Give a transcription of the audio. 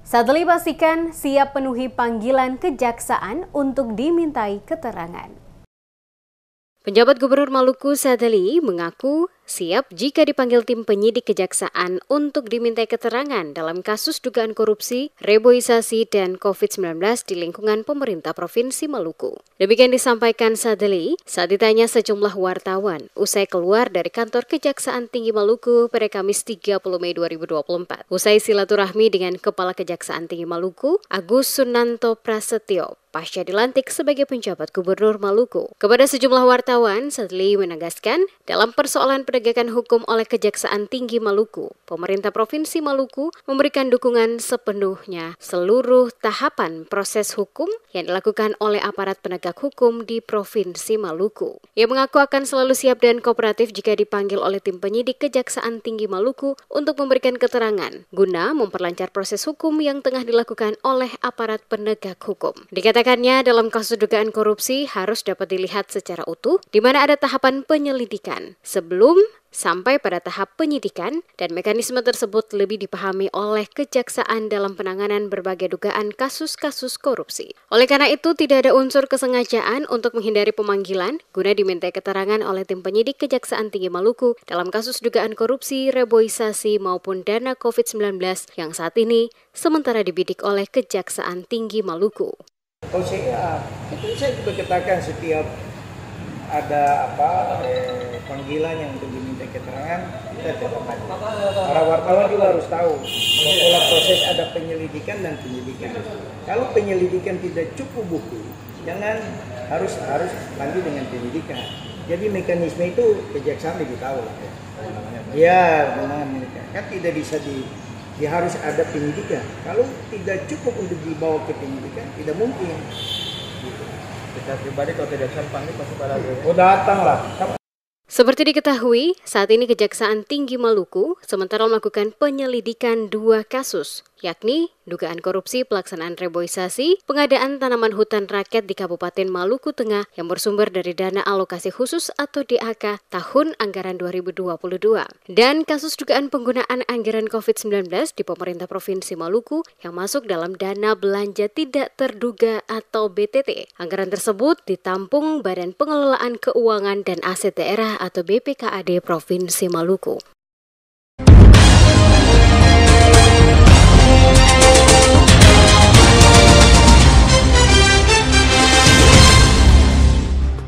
Sadli pastikan siap penuhi panggilan kejaksaan untuk dimintai keterangan. Penjabat Gubernur Maluku Sadli mengaku siap jika dipanggil tim penyidik kejaksaan untuk dimintai keterangan dalam kasus dugaan korupsi, reboisasi, dan COVID-19 di lingkungan pemerintah Provinsi Maluku. Demikian disampaikan Sadli saat ditanya sejumlah wartawan usai keluar dari kantor Kejaksaan Tinggi Maluku pada Kamis 30 Mei 2024. Usai silaturahmi dengan Kepala Kejaksaan Tinggi Maluku, Agus Sunanto Prasetyo, pasca dilantik sebagai penjabat Gubernur Maluku. Kepada sejumlah wartawan, Sadli menegaskan dalam persoalan penegakan hukum oleh Kejaksaan Tinggi Maluku, pemerintah Provinsi Maluku memberikan dukungan sepenuhnya seluruh tahapan proses hukum yang dilakukan oleh aparat penegak hukum di Provinsi Maluku. Ia mengaku akan selalu siap dan kooperatif jika dipanggil oleh tim penyidik Kejaksaan Tinggi Maluku untuk memberikan keterangan guna memperlancar proses hukum yang tengah dilakukan oleh aparat penegak hukum. Dikatakannya dalam kasus dugaan korupsi harus dapat dilihat secara utuh di mana ada tahapan penyelidikan sebelum sampai pada tahap penyidikan, dan mekanisme tersebut lebih dipahami oleh kejaksaan dalam penanganan berbagai dugaan kasus-kasus korupsi. Oleh karena itu, tidak ada unsur kesengajaan untuk menghindari pemanggilan guna dimintai keterangan oleh tim penyidik Kejaksaan Tinggi Maluku dalam kasus dugaan korupsi, reboisasi maupun dana COVID-19 yang saat ini sementara dibidik oleh Kejaksaan Tinggi Maluku. Kalau saya juga katakan setiap ada panggilan yang untuk diminta keterangan, kita tetap ada. Para wartawan juga harus tahu pola proses ada penyelidikan dan penyidikan. Kalau penyelidikan tidak cukup bukti, jangan harus lanjut dengan penyidikan. Jadi mekanisme itu kejaksaan lebih tahu lah ya. Ya, memang kan tidak bisa dia harus ada penyidikan. Kalau tidak cukup untuk dibawa ke penyidikan, tidak mungkin. Kita pribadi kalau kejaksaan panggil pasti pada datang lah. Seperti diketahui, saat ini Kejaksaan Tinggi Maluku sementara melakukan penyelidikan 2 kasus, yakni dugaan korupsi pelaksanaan reboisasi, pengadaan tanaman hutan rakyat di Kabupaten Maluku Tengah yang bersumber dari dana alokasi khusus atau DAK tahun anggaran 2022, dan kasus dugaan penggunaan anggaran COVID-19 di pemerintah Provinsi Maluku yang masuk dalam dana belanja tidak terduga atau BTT. Anggaran tersebut ditampung Badan Pengelolaan Keuangan dan Aset Daerah atau BPKAD Provinsi Maluku.